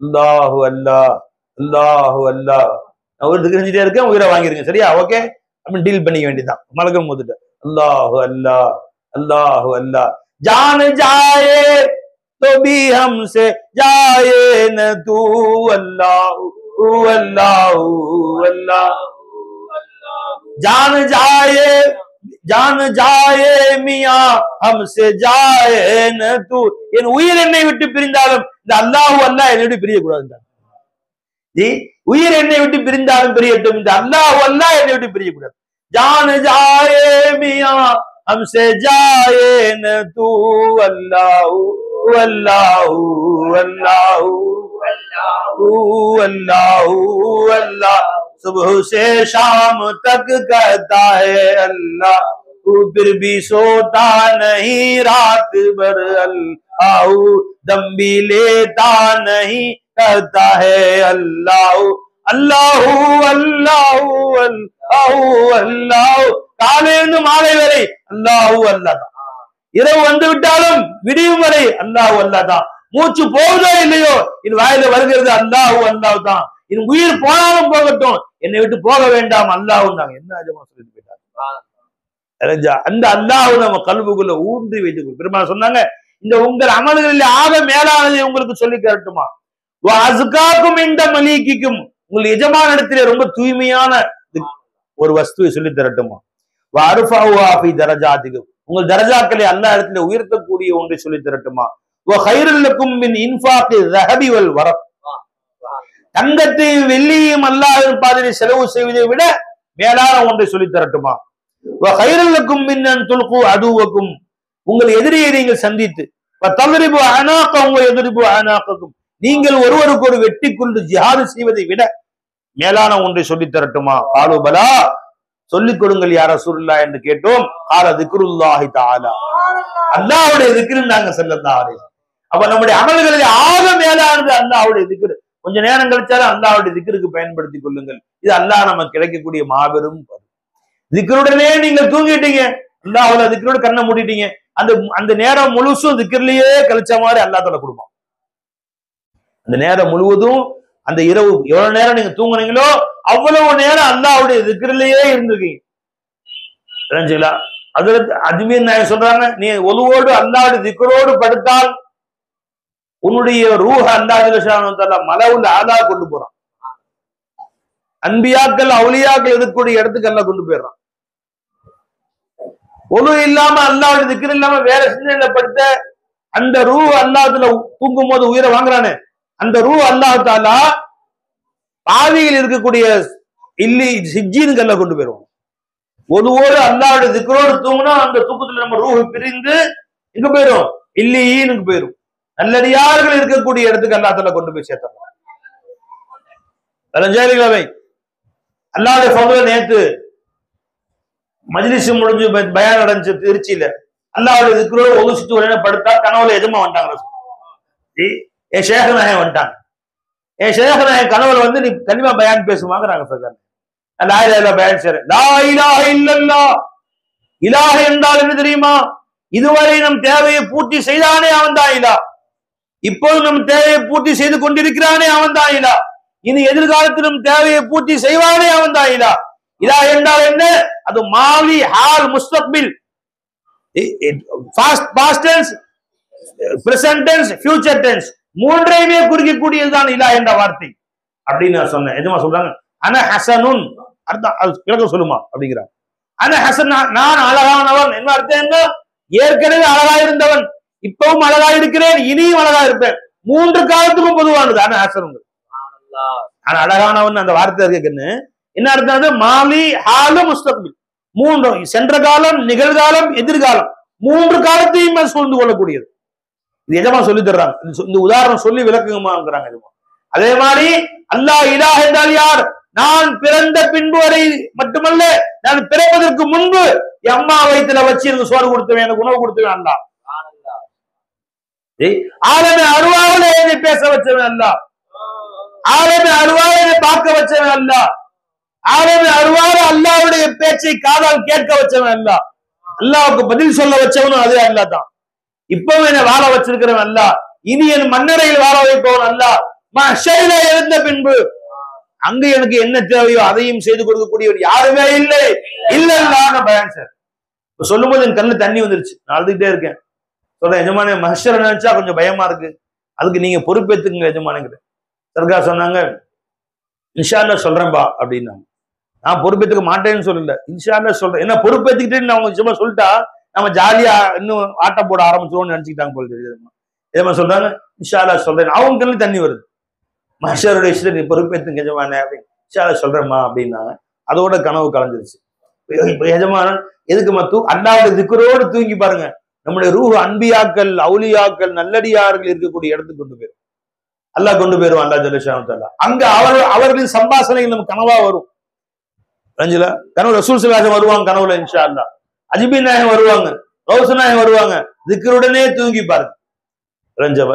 அல்லாஹு அல்லாஹ் அல்லாஹு அல்லாஹ். நான் ஒரு திக்ர் செஞ்சுட்டே இருக்கேன், உயிரை வாங்கிருங்க, சரியா? ஓகே, அப்படின்னு டீல் பண்ணிக்க வேண்டியதான். மலக்கம் போதுட்டு அல்லாஹு அல்லாஹ் அல்லாஹு அல்லாஹ். जान जाए तो भी हमसे जाए न तू, अल्लाह अल्लाह अल्लाह. जान जाए मियां हमसे जाए न तू, என் உயிர் என்னை விட்டு பிரிந்தாலும் இந்த அல்லாஹ் அல்லாஹ் என்னை விட்டு பிரிய கூடாது. உயிர் என்னை விட்டு பிரிந்தாலும் பிரியட்டும், இந்த அல்லாஹ் அல்லாஹ் என்னை விட்டு பிரிய கூடாது. जान जाए मियां हमसे जाए न तू, अल्लाह अल्लाह अल्लाह अल्लाह अल्लाह. सुबह से शाम तक कहता है अल्लाह, फिर भी सोता नहीं रात भर अल्लाह, दम भी लेता नहीं कहता है अल्लाह अल्लाह अल्लाह अल्लाह अल्लाह. காலையிலிருந்து மாலை வரை அல்லாஹ் அல்லாஹ் தான். இரவு வந்து விட்டாலும் விடியும் வரை அல்லாஹ் அல்லாஹ் தான். மூச்சு போகுதோ இல்லையோ இது வாயில வருகிறது அல்லாஹ் அல்லாஹ் தான். இது உயிர் போனாலும் போகட்டும், என்னை விட்டு போக வேண்டாம் அல்லாஹ் தான். என்ன அஜமா சொல்லிட்டு போயிட்டாங்க. அந்த அல்லாஹ் நம்ம கல்புக்குள்ள ஊன்றி வைத்துக் பெருமாள் சொன்னாங்க, இந்த உங்கள் அமல்களில் ஆக மேலானதை உங்களுக்கு சொல்லி தரட்டுமா? அசுகாக்கும் இந்த மலிக்கும், உங்கள் எஜமான இடத்திலே ரொம்ப தூய்மையான ஒரு வஸ்துவை சொல்லி தரட்டுமா? உங்கள் தரஜாக்களை அல்லாஹ் இடத்துல உயர்த்தக்கூடிய ஒன்றை சொல்லி தரட்டுமா? தங்கத்தையும் வெள்ளியும் அல்லாஹ்வின் பாதையில் செலவு செய்வதை விட மேலான ஒன்றை சொல்லி தரட்டுமா? உங்கள் எதிரியை நீங்கள் சந்தித்து உங்கள் எதிரிப்பு அனாக்கும், நீங்கள் ஒருவருக்கு ஒரு வெட்டி கொண்டு ஜிஹாது செய்வதை விட மேலான ஒன்றை சொல்லித் தரட்டுமா? காலுபலா, சொல்லிக் கொடுங்கள் யா ரசூலுல்லாஹ் என்று கேட்டோம். கால திக்ருல்லாஹி தஆலா, அல்லாஹ்வுடைய திக்ர் நாங்க ஸல்லல்லாஹு அலைஹி. அப்ப நம்முடைய அமல்களில் ஆக மேலானது அல்லாஹ்வுடைய திக்ர். கொஞ்ச நேரம் கழிச்சாலும் அல்லாஹ்வுடைய திக்ருக்கு பயன்படுத்திக் கொள்ளுங்கள். இது அல்லாஹ் நமக்கு கிடைக்கக்கூடிய மாபெரும் திக்ருடனே நீங்கள் தூங்கிட்டீங்க, அல்லாஹ்வுல திக்ரோட கண்ணை மூடிட்டீங்க, அந்த நேரம் முழுசும் திக்ர்லயே கழிச்ச மாதிரி அல்லாஹ் தஆலா கொடுப்பான். அந்த நேரம் முழுவதும், அந்த இரவு எவ்வளவு நேரம் நீங்க தூங்குனீங்களோ அவ்வளவு நேரம் அல்லாஹ்வுடைய திக்ரிலேயே இருந்திருக்கீங்க. தெரிஞ்சுங்களா? அதுல அஜ்மீர் நாயகம் சொல்றாங்க, நீ ஒலுவோடு அல்லாஹ்வுடைய திக்ரோடு படுத்தால் உன்னுடைய ரூஹ அல்லாஹ் ஜல்ல தஆலா மலவுல் ஆலா கொண்டு போறான். அன்பியாக்கள் அவுலியாக்கள் இருக்கக்கூடிய இடத்துக்கு அல்லாஹ் கொண்டு போயிடுறான். ஒலு இல்லாம அல்லாஹ்வுடைய திக்ர் இல்லாம வேற சிந்தனையில படுத்த அந்த ரூஹ் அல்லாஹ்வுல தூங்கும் போது உயிரை வாங்குறானே, அந்த ரூஹ் அல்லாஹ் தஆலா பாவியில் இருக்கக்கூடிய இல்லி சிஜ்ஜீன்கள்ல கொண்டு போயிடுவோம். ஒருவோடு அல்லாஹ்வுடைய திக்ரோடு தூங்கினா அந்த தூக்கத்துல நம்ம ரூஹ் பிரிந்து எங்க போயிடும்? இல்லியீனுக்கு போயிடும். நல்லடியார்கள் இருக்கக்கூடிய இடத்துக்கு அல்லாஹ் தஆலா கொண்டு போய் சேர்த்துறான். அலஞ்சாலிகளவை அல்லாஹ்வுடைய ஃபضل. நேத்து மஜ்லிஸ் முடிஞ்சு பயான் நடந்துச்சு திருச்சியில. அல்லாஹ்வுடைய திக்ரோடு ஒதுசிட்டு உடனே படுத்தா கனவுல எஜமா வந்துட்டாங்க. என் ஷேக் நாயகம் வந்துட்டாங்க. என் ஷேக் நாயகம் கனவுல வந்து நீ கலிமா பயான் பேசுவாங்கிறாங்க. லா இலாஹ இல்லல்லாஹ் பயான் செய்றேன். லா இலாஹ இல்லல்லாஹ், இலாஹ என்றால் என்ன தெரியுமா? இதுவரை நம் தேவையை பூர்த்தி செய்தானே அவன் தான் இலா. இப்போது நம் தேவையை பூர்த்தி செய்து கொண்டிருக்கிறானே அவன் தான் இலா. இனி எதிர்காலத்திலும் தேவையை பூர்த்தி செய்வானே அவன் தான் இலா. இலா என்றால் என்ன? அது மாலி, ஹால், முஸ்தக்பில், past tense, present tense, future tense, மூன்றையுமே குறிக்கக்கூடியதுதான் இலா என்ற வார்த்தை அப்படின்னு நான் சொன்னேன். எதுமா சொல்றாங்க? அன ஹசனுன், அர்த்தம் கிழக்க சொல்லுமா அப்படிங்கிறாங்க. அன ஹசன், நான் அழகானவன். என்ன அர்த்தம்? என்ன? ஏற்கனவே அழகா இருந்தவன், இப்பவும் அழகா இருக்கிறேன், இனியும் அழகா இருப்பேன். மூன்று காலத்துக்கும் பொதுவானது அன ஹசன். ஆனா அழகானவன் அந்த வார்த்தை இருக்குன்னு என்ன அர்த்தம்? மாலி, ஹாலு, முஸ்தக்பில், மூன்று, சென்ற காலம், நிகழ்காலம், எதிர்காலம், மூன்று காலத்தையும் சூழ்ந்து கொள்ளக்கூடியது. இது எஜமா சொல்லி தர்றாங்க. இந்த உதாரணம் சொல்லி விளக்குங்கம்மாங்கிறாங்க எஜமா. அதே மாதிரி அல்லாஹ் இலாஹ் என்றால் யார்? நான் பிறந்த பின்பு வரை மட்டுமல்ல, நான் பிறப்பதற்கு முன்பு என் அம்மா வயிற்றுல வச்சு எனக்கு சோறு கொடுத்துவேன், எனக்கு உணவு கொடுத்துவேன் அல்லாஹ். ஆலமே அருவாவில என்னை பேச வச்சவன் அல்லாஹ். ஆலமே அருவாவில என்னை பார்க்க வச்சவன் அல்லாஹ். ஆலமே அருவாவில அல்லாஹ்வுடைய பேச்சை காதால் கேட்க வச்சவன் அல்லாஹ். அல்லாஹ்வுக்கு பதில் சொல்ல வச்சவனும் அதே அல்லாஹ் தான். இப்பவும் என்ன வாழ வச்சிருக்கிறவன் அல்லாஹ். இனி என் மன்னரையில் வாழ வைப்பவன் அல்லாஹ். மஹ்ஷரில எழுந்த பின்பு அங்க எனக்கு என்ன தேவையோ அதையும் செய்து கொடுக்கக்கூடியவர் யாருமே இல்லை. இல்லல்லாஹ் பயான் சார் சொல்லும் போது என் கண்ணுல தண்ணி வந்துருச்சு. நான் அழுதுகிட்டே இருக்கேன். சொல்றேன், எஜமானே மஹ்ஷர் நினைச்சா கொஞ்சம் பயமா இருக்கு, அதுக்கு நீங்க பொறுப்பேத்துக்குங்க எஜமானுங்கிற. சர்கா சொன்னாங்க, இன்ஷா அல்லாஹ் சொல்றேன்பா அப்படின்னாங்க. நான் பொறுப்பேற்றுக்க மாட்டேன்னு சொல்லல, இன்ஷா அல்லாஹ் சொல்றேன். என்ன பொறுப்பேற்றுக்கிட்டே நான் அவங்க சும்மா சொல்லிட்டா நம்ம ஜாலியா இன்னும் ஆட்டம் போட ஆரம்பிச்சிருவோம்னு நினைச்சுக்கிட்டாங்க போல தெரியுது. எஜமா சொல்றாங்க, இன்ஷா அல்லாஹ் சொல்றேன். அவங்க கண்ணுல தண்ணி வருது. மஹ்ஷருடைய விஷயத்தை நீ பொறுப்பேற்றுங்க எஜமானே அப்படின்னு. இன்ஷா அல்லாஹ் சொல்றேம்மா அப்படின்னாங்க. அதோட கனவு கலைஞ்சிருச்சு. இப்ப எஜமானன் எதுக்குமா அல்லாஹ்வுடைய திக்ரோடு தூங்கி பாருங்க, நம்முடைய ரூஹ் அன்பியாக்கள், அவுலியாக்கள், நல்லடியார்கள் இருக்கக்கூடிய இடத்துக்கு கொண்டு போயிடும். அல்லாஹ் கொண்டு போயிடுவான். அல்லாஹ் ஜல்ல ஷானஹு. அங்க அவர்களின் சம்பாஷணைகள் நமக்கு கனவா வரும். ரஞ்சில கனவு ரசூல் ஸல்லல்லாஹு அலைஹி வருவாங்க கனவுல. இன்ஷா அல்லாஹ் அஜ்மீர் நாயகம் வருவாங்க, கௌஸ் நாயகம் வருவாங்க. திக்ருடனே தூங்கி பாருங்க ரஞ்சவ.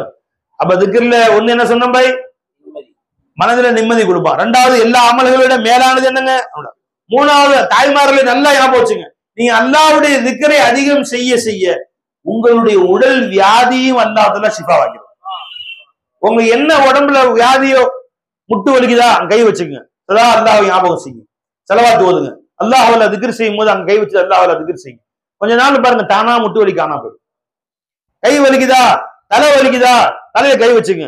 அப்ப திக்ர்ல ஒண்ணு என்ன சொன்ன பாய்? மனதுல நிம்மதி கொடுப்பான். ரெண்டாவது எல்லா அமல்களோட மேலானது என்னங்க? மூணாவது தாய்மார்களை நல்லா ஞாபகம் வச்சுங்க. நீங்க அல்லாஹ்வுடைய திக்ரை அதிகம் செய்ய செய்ய உங்களுடைய உடல் வியாதியும் அல்லாஹ் தஆலா ஷிஃபாவாக்கிடும். உங்க என்ன உடம்புல வியாதியோ, முட்டு வலிக்குதா அங்க கை வச்சுக்கங்க, சதா அல்லாஹ் ஞாபகம் செய்யுங்க, ஸலவாத் ஓதுங்க. அல்லாஹ்வுல திக்ர் செய்யும் போது அங்க கை வச்சு அல்லாஹ்வுல திக்ர் செய்யுங்க. கொஞ்ச நாள் பாருங்க, தானா முட்டு வலி காணாம போயிடும். கை வலிக்குதா, தலை வலிக்குதா, தலையில கை வச்சுங்க,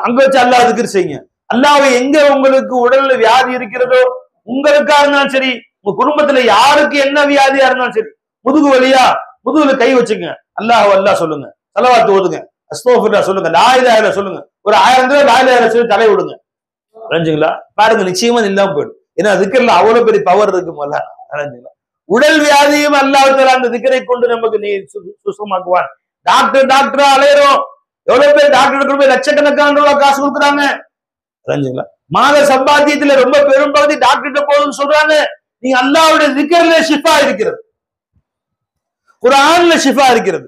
அங்க வச்சு அல்லாஹ் திக்ர் செய்யுங்க. அல்லாஹ் எங்க உங்களுக்கு உடல்ல வியாதி இருக்கிறதோ, உங்களுக்கா இருந்தாலும் சரி, உங்க குடும்பத்துல யாருக்கு என்ன வியாதியா இருந்தாலும் சரி, முதுகு வலியா, முதுகுல கை வச்சுங்க, அல்லாஹ் அல்லாஹ் சொல்லுங்க, ஸலவாத் ஓதுங்க, அஸ்தக்ஃபிருல்லாஹ் சொல்லுங்க, லா இலாஹ இல்லல்லாஹ் சொல்லுங்க. ஒரு 1000 தடவை லா இலாஹ இல்லல்லாஹ் சொல்லி தலை விடுங்க. புரிஞ்சுங்களா? பாருங்க, நிச்சயமா இல்லாம போயிடும். ஏன்னா திக்ர்ல அவ்வளவு பெரிய பவர் இருக்குமல்ல. உடல் வியாதியும் அல்லாஹ் தஆலா அந்த திக்ரை கொண்டு நமக்கு நீ சுசமாக்குவான். டாக்டர் அலையறோம், எவ்வளவு பேர் டாக்டருக்கு போய் லட்சக்கணக்கான ரூபாய் காசு கொடுக்குறாங்க. மாத சம்பாத்தியத்துல ரொம்ப பெரும்பகுதி டாக்டர்கிட்ட போகுதுன்னு சொல்றாங்க. நீங்க அல்லாஹ்வுடைய திக்ர்ல ஷிஃபா இருக்கிறது, குர்ஆன்ல ஷிஃபா இருக்கிறது.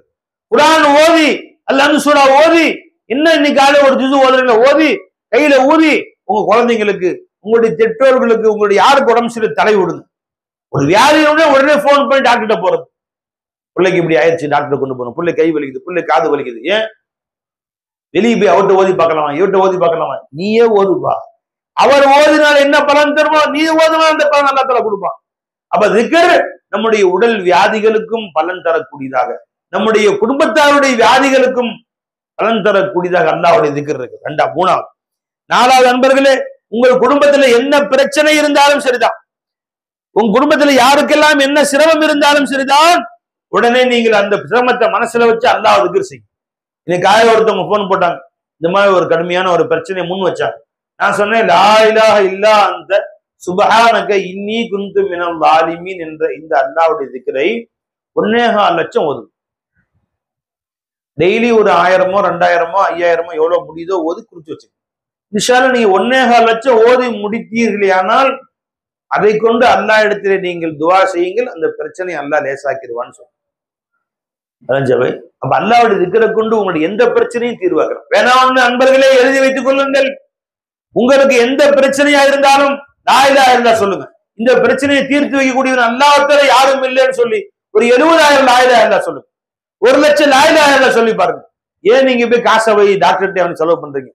குர்ஆன் ஓதி அல்லாஹ் சூரா ஓதி என்ன இன்னைக்கு காலை ஒரு ஜுஸு ஓதுறீங்க ஓதி கையில ஊதி உங்க குழந்தைங்களுக்கு உங்களுடைய பெற்றோர்களுக்கு உங்களுடைய யாருக்கு உடம்பு சரி தலை விடுங்க. ஒரு வியாதி உடனே போன் பண்ணி டாக்டர்கிட்ட போறது. பிள்ளைக்கு இப்படி ஆயிடுச்சு டாக்டர் கொண்டு போகணும், பிள்ளை கை வலிக்குது, பிள்ளை காது வலிக்குது. ஏன் வெளியே போய் அவர்கிட்ட ஓதி பார்க்கலாமா, இவர்கிட்ட ஓதி பார்க்கலாமா? நீயே ஓதுப்பா. அவர் ஓதினால் என்ன பலன் தருமோ நீ ஓதுனா அந்த பலன் அல்லா தஆலா கொடுப்பான். அப்ப திக்ர் நம்முடைய உடல் வியாதிகளுக்கும் பலன் தரக்கூடியதாக, நம்முடைய குடும்பத்தாருடைய வியாதிகளுக்கும் பலன் தரக்கூடியதாக அல்லாஹ்வுடைய திக்ர் இருக்கு. ரெண்டா. மூணாவது. நாலாவது அன்பர்களே, உங்கள் குடும்பத்துல என்ன பிரச்சனை இருந்தாலும் சரிதான், உங்க குடும்பத்துல யாருக்கெல்லாம் என்ன சிரமம் இருந்தாலும் சரிதான், உடனே நீங்கள் அந்த சிரமத்தை மனசுல வச்சு அல்லாஹ் திக்ர் செய்யும். இன்னைக்கு ஒருத்தவங்க போன் போட்டாங்க, இந்த மாதிரி ஒரு கடுமையான ஒரு பிரச்சனையை முன் வச்சாங்க. நான் சொன்னேன் லா இலாஹ இல்லா அந்த சுப்ஹானக இன்னி குன்து மினல் ஸாலிமீன் என்ற இந்த அல்லாஹ்வுடைய திக்ரை 1.25 லட்சம் ஓது. டெய்லி ஒரு 1000மோ 2000மோ 5000மோ எவ்வளவு முடியுதோ ஓதி குறிச்சு வச்சு இன்ஷா அல்லாஹ் நீங்க 1.25 லட்சம் ஓதி முடித்தீர்களானால் அதை கொண்டு அல்லாஹ் இடத்திலே நீங்கள் துஆ செய்யுங்கள், அந்த பிரச்சனையை அல்லாஹ் லேசாக்கிடுவான்னு சொல்றேன். அப்ப அல்லாஹ்வுடைய திக்ரை கொண்டு உங்களுடைய எந்த பிரச்சனையும் தீர்வாக்கலாம். வேணாம்னு அன்பர்களே எழுதி வைத்துக் கொள்ளுங்கள். உங்களுக்கு எந்த பிரச்சனையா இருந்தாலும் லா இலாஹ இல்லல்லாஹ் சொல்லுங்க. இந்த பிரச்சனையை தீர்த்து வைக்கக்கூடியவன் அல்லாஹ் தஆலா யாரும் இல்லைன்னு சொல்லி ஒரு 70,000 லா இலாஹ இல்லல்லாஹ் சொல்லுங்க. 1 லட்சம் லா இலாஹ இல்லல்லாஹ் சொல்லி பாருங்க. ஏன் நீங்க போய் காசை போய் டாக்டர்கிட்ட அவன் செலவு பண்றீங்க?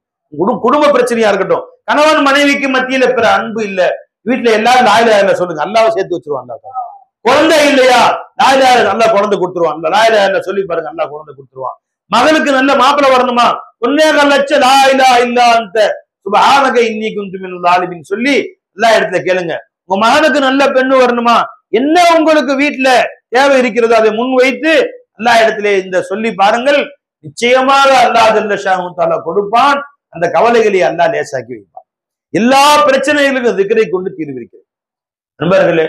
குடும்ப பிரச்சனையா இருக்கட்டும், கணவன் மனைவிக்கு மத்தியில பிற அன்பு இல்ல, வீட்டுல எல்லாரும் லா இலாஹ இல்லல்லாஹ் சொல்லுங்க, அல்லாஹ் சேர்த்து வச்சிருவான். அல்லாஹ் குழந்தை இல்லையா, லா இலாஹ இல்லல்லாஹ் அல்லாஹ் குழந்தை கொடுத்துருவான். அந்த லா இலாஹ இல்லல்லாஹ் சொல்லி பாருங்க, அல்லாஹ் குழந்தை கொடுத்துருவான். மகளுக்கு நல்ல மாப்பிள்ளை வரணுமா, 1.25 லட்சம் லா இலாஹ இல்லா அந்த சுப்ஹானக இன்னி குன்து மினல் ஸாலிமீன் சொல்லி எல்லா இடத்துல கேளுங்க. உங்க மகனுக்கு நல்ல பெண்ணு வரணுமா, என்ன உங்களுக்கு வீட்டுல தேவை இருக்கிறதோ அதை முன் வைத்து எல்லா இடத்திலே இந்த சொல்லி பாருங்கள். நிச்சயமாக அல்லாஹ் ஜல்ல ஷானஹு தஆலா கொடுப்பான். அந்த கவலைகளை அல்லாஹ் லேசாக்கி வைப்பான். எல்லா பிரச்சனைகளுக்கும் திக்ரை கொண்டு தீர்விருக்கிறது. நண்பர்களே,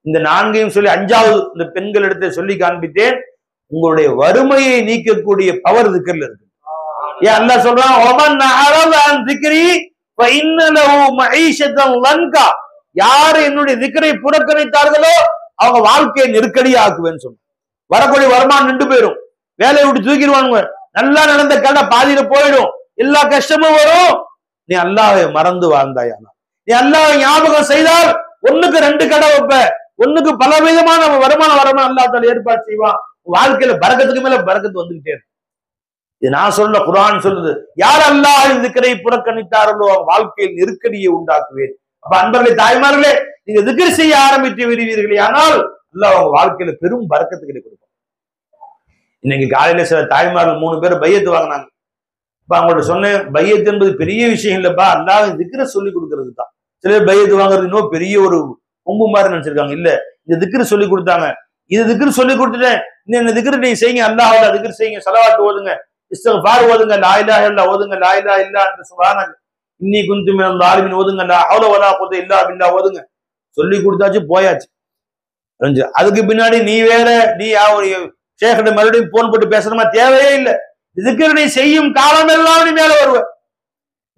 இந்த 4ஐயும் சொல்லி 5வது இந்த பெண்களிடத்தை சொல்லி காண்பித்தேன். உங்களுடைய வறுமையை நீக்கக்கூடிய பவர் திக்ர்ல இருக்கு. ஏன் அல்லாஹ் சொல்றான், ஒமன் அஅரத அன் திக்ரி ஃபஇன்ன லஹு மஈஷத்தன் லன்கா. யார் என்னுடைய திக்ரை புறக்கணித்தார்களோ அவங்க வாழ்க்கையை நெருக்கடியா ஆக்குவேன்னு சொன்னான். வரக்கூடிய வருமானம் நின்று போயிடும், வேலையை விட்டு தூக்கிடுவானுங்க, நல்லா நடந்த கடை பாதியில போயிடும், எல்லா கஷ்டமும் வரும். நீ அல்லாஹ்வை மறந்து வாழ்ந்தாயானா, நீ அல்லாஹ்வை ஞாபகம் செய்தால் 1க்கு 2 கடை வைப்ப, 1க்கு பல விதமான வருமானம் அல்லாஹ் தஆலா ஏற்பாடு செய்வான். வாழ்க்கையில பரக்கத்துக்கு மேல பரக்கத்து வந்துகிட்டே இருக்கு. இது நான் சொல்ல, குர்ஆன் சொல்லுது. யார் அல்லாஹ்வின் திக்ரை புறக்கணித்தார்களோ வாழ்க்கையில் நெருக்கடியை உண்டாக்குவேன். அப்ப அன்பர்களே, தாய்மார்களே, நீங்க திக்ர் செய்ய ஆரம்பித்து விடுவீர்களே ஆனால் அல்லாஹ் உங்க வாழ்க்கையில பெரும் பரக்கத்துகளை கொடுப்பான். இன்னைக்கு காலையில சில தாய்மார்கள் 3 பேர் பையத்து வாங்கினாங்க. இப்ப அவங்கள்ட்ட சொன்னேன், பையத்து என்பது பெரிய விஷயம் இல்லப்பா, அல்லாஹ்வின் திக்ரை சொல்லி கொடுக்கறது தான். சிலர் பையத்து வாங்குறது இன்னும் பெரிய ஒரு கொம்பு மாதிரி நினைச்சிருக்காங்க. இல்ல, இந்த திக்ரை சொல்லி கொடுத்தாங்க, இது திக்ர் சொல்லி கொடுத்துட்டேன், இந்த திக்ர் நீங்க செய்யுங்க, அல்லாஹ்வுடைய திக்ர் செய்யுங்க, ஸலவாத் ஓதுங்க, இஸ்திக்ஃபார் ஓதுங்க, லா இலாஹ இல்லல்லாஹ் ஓதுங்க, லா இலாஹ இல்லா அந்த சுப்ஹானக இன்னி குன்து மினல் ஸாலிமீன் ஓதுங்க, லா ஹவ்ல வலா குவத்த இல்லா பில்லாஹ் ஓதுங்க. சொல்லி கொடுத்தாச்சு, போயாச்சு. அதுக்கு பின்னாடி நீ வேற, நீ ஷேக்கிட்ட மறுபடியும் போன் போட்டு பேசணுமா? தேவையே இல்லை. திக்ரை நீ செய்யும் காலமெல்லாம் நீ மேல வருவ.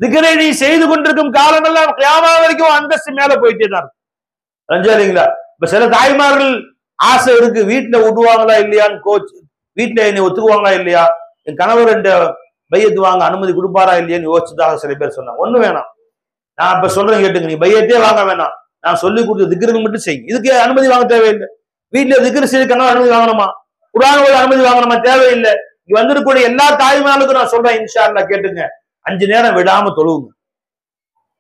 திக்ரை நீ செய்து கொண்டிருக்கும் காலமெல்லாம் கியாமத் வரைக்கும் அந்தஸ்து மேல போயிட்டே தான் இருக்கும். இல்லைங்களா? இப்ப சில தாய்மார்கள் ஆசை இருக்கு, வீட்டுல விடுவாங்களா இல்லையான்னு கோச், வீட்டுல என்னை ஒத்துக்குவாங்களா இல்லையா, என் கணவர் என்ற பையத்து வாங்க அனுமதி கொடுப்பாரா இல்லையான்னு யோசிச்சதாக சில பேர் சொன்னாங்க. ஒண்ணு வேணாம், நான் இப்ப சொல்றேன் கேட்டுங்க, நீ பையத்தே வாங்க வேணாம், நான் சொல்லி கொடுத்த திக்ருக்கு மட்டும் செய்யுங்க. இதுக்கு அனுமதி வாங்க தேவையில்லை. வீட்டுல திக்ர் செய்ய கணவர் அனுமதி வாங்கணுமா, குர்ஆனோட அனுமதி வாங்கணுமா? தேவையில்லை. இங்க வந்திருக்கக்கூடிய எல்லா தாய்மார்களுக்கும் நான் சொல்றேன், இன்ஷா அல்லாஹ் கேட்டுங்க, 5 நேரம் விடாம தொழுவுங்க.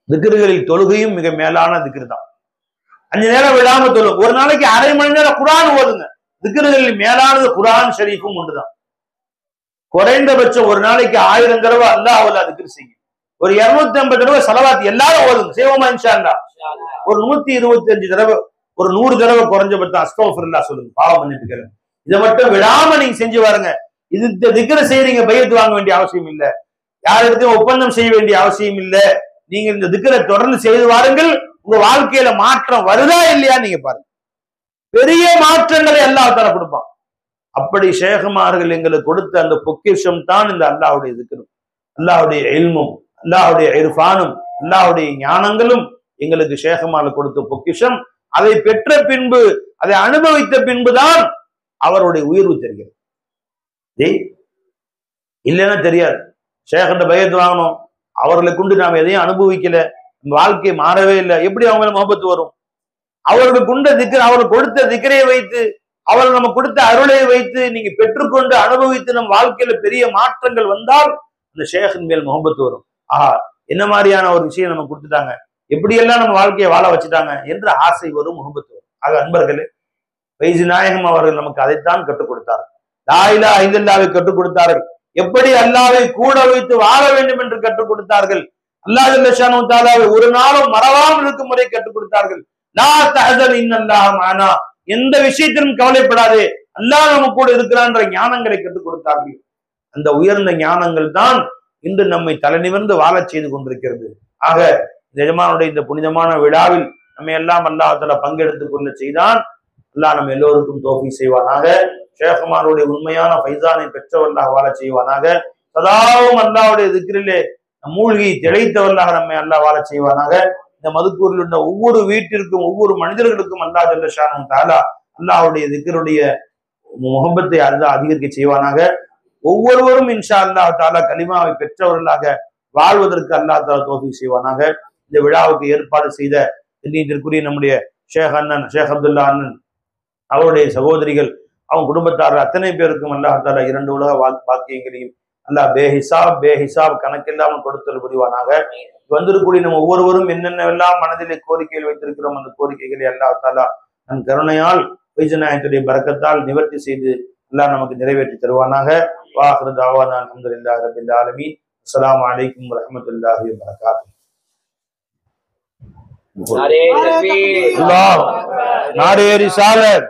திக்ருகளில் தொழுகையும் மிக மேலான திக்ரு தான். 5 நேரம் விடாம தொழுங்க. ஒரு நாளைக்கு அரை மணி நேரம் குர்ஆன் ஓதுங்க. திக்ருகளில் மேலானது குர்ஆன் ஷரீஃபும் ஒன்றுதான். குறைந்தபட்சம் ஒரு நாளைக்கு 1000 தடவை அல்லாஹ்வுல திக்ர் செய்யுங்க. ஒரு 250 தடவை ஸலவாத் எல்லாரும் ஓதுங்க. செய்வோமா இன்ஷா அல்லாஹ்? ஒரு 125 தடவை, ஒரு 100 தடவை குறைஞ்சபட்சம் அஸ்தக்ஃபிருல்லாஹ் சொல்லுங்க, பாவ மன்னிப்பு கேளுங்க. இதை மட்டும் விடாம நீங்க செஞ்சு பாருங்க. இது திக்ர் செய்றீங்க, பையத்து வாங்க வேண்டிய அவசியம் இல்லை, யாருக்கும் ஒப்பந்தம் செய்ய வேண்டிய அவசியம் இல்லை. நீங்க இந்த திக்ரை தொடர்ந்து செய்து வாருங்கள். உங்க வாழ்க்கையில மாற்றம் வருதா இல்லையா நீங்க பாருங்க. பெரிய மாற்றங்களை அல்லாஹ் தஆலா கொடுப்பான். அப்படி ஷேகுமார்கள் எங்களுக்கு கொடுத்த அந்த பொக்கிஷம் தான் இந்த அல்லாஹ்வுடைய திக்ரும், அல்லாஹ்வுடைய இல்மும், அல்லாஹ்வுடைய இர்ஃபானும், அல்லாஹ்வுடைய ஞானங்களும் எங்களுக்கு ஷேகுமார்கள் கொடுத்த பொக்கிஷம். அதை பெற்ற பின்பு, அதை அனுபவித்த பின்புதான் அவருடைய உயர்வு தெரிகிறது. இல்லைன்னா தெரியாது. ஷேഖന്റെ பயத்து வாங்கணும், அவர்களை கொண்டு நாம் எதையும் அனுபவிக்கல, வாழ்க்கை மாறவே இல்லை, எப்படி அவங்க மேல முகப்பத்து வரும்? அவர்களுக்கு கொண்ட திக்ர், அவர்கள் கொடுத்த திக்ரை வைத்து, அவர்கள் நம்ம கொடுத்த அருளை வைத்து நீங்க பெற்றுக்கொண்டு அனுபவித்து நம் வாழ்க்கையில பெரிய மாற்றங்கள் வந்தால் அந்த ஷேഖின் மேல் முகப்பத்து வரும். ஆஹா, என்ன மாதிரியான ஒரு விஷயம் நம்ம கொடுத்துட்டாங்க, எப்படியெல்லாம் நம்ம வாழ்க்கையை வாழ வச்சுட்டாங்க என்ற ஆசை வரும், முகப்பத்து வரும். ஆக அன்பர்களே, ஃபைசி நாயகம் அவர்கள் நமக்கு அதைத்தான் கற்றுக் கொடுத்தார்கள். லா இலாஹ இல்லல்லாஹ்வை கற்றுக் கொடுத்தார்கள். எப்படி அல்லாஹ்வை கூட வைத்து வாழ வேண்டும் என்று கற்றுக் கொடுத்தார்கள். அல்லாஹ் ஜல்ல ஷானஹு தஆலாவை ஒரு நாளும் மறவாமல் இருக்கும் முறை கற்றுக் கொடுத்தார்கள். லா தஹஸன் இன்னல்லாஹ மஅனா, எந்த விஷயத்திலும் கவலைப்படாதே, அல்லாஹ் நம்ம கூட இருக்கிறான்ற ஞானங்களை கற்றுக் கொடுத்தார்கள். அந்த உயர்ந்த ஞானங்கள் தான் இன்று நம்மை தலைநிமிர்ந்து வாழச் செய்து கொண்டிருக்கிறது. ஆக எஜமானுடைய இந்த புனிதமான விழாவில் நம்ம எல்லாம் அல்லாஹ் தஆலா பங்கெடுத்துக் கொள்ள செய்தான். அல்லாஹ் நம்ம எல்லோருக்கும் தௌஃபீக் செய்வானாக. ஷேகுமாருடைய உண்மையான ஃபைசானை பெற்றவர்களாக வாழ செய்வானாக. சதாவும் அல்லாஹ்வுடைய திக்ரிலே மூழ்கி திளைத்தவர்களாக நம்மை அல்லாஹ் வாழ செய்வானாக. இந்த மதுக்கூரில் உள்ள ஒவ்வொரு வீட்டிற்கும், ஒவ்வொரு மனிதர்களுக்கும் அல்லாஹ் ஜல்ல ஷானஹு தஆலா அல்லாஹ்வுடைய திக்ருடைய முஹப்பத்தை அல்லாஹ் அதிகரிக்க செய்வானாக. ஒவ்வொருவரும் இன்ஷா அல்லாஹ் தஆலா கலிமாவை பெற்றவர்களாக வாழ்வதற்கு அல்லாஹ் தஆலா தௌஃபீக் செய்வானாக. இந்த விழாவுக்கு ஏற்பாடு செய்த கண்ணியத்திற்குரிய நம்முடைய ஷேக் அண்ணன், ஷேக் அப்துல்லா அண்ணன், அவருடைய சகோதரிகள், அவங்க குடும்பத்தாரர் அத்தனை பேருக்கும் அல்லாஹ் தஆலா 2 உலக பாக்கியங்களையும் அல்லாஹ் பேஹிசாப் கணக்கில்லாமல் கொடுத்தல் புரிவானாக. வந்திருக்கக்கூடிய நம்ம ஒவ்வொருவரும் என்னென்னவெல்லாம் மனதிலே கோரிக்கைகள் வைத்திருக்கிறோம், அந்த கோரிக்கைகளை அல்லாஹ் தஆலா தன் கருணையால் வைஜநாயகத்துடைய பரக்கத்தால் நிவர்த்தி செய்து அல்லாஹ் நமக்கு நிறைவேற்றி தருவானாக. வாஹிரு தஅவானா அல்ஹம்துலில்லாஹி ரப்பில் ஆலமீன். அஸ்ஸலாமு அலைக்கும் வரஹ்மத்துல்லாஹி வபரகாத்துஹு. नारे रिसालत।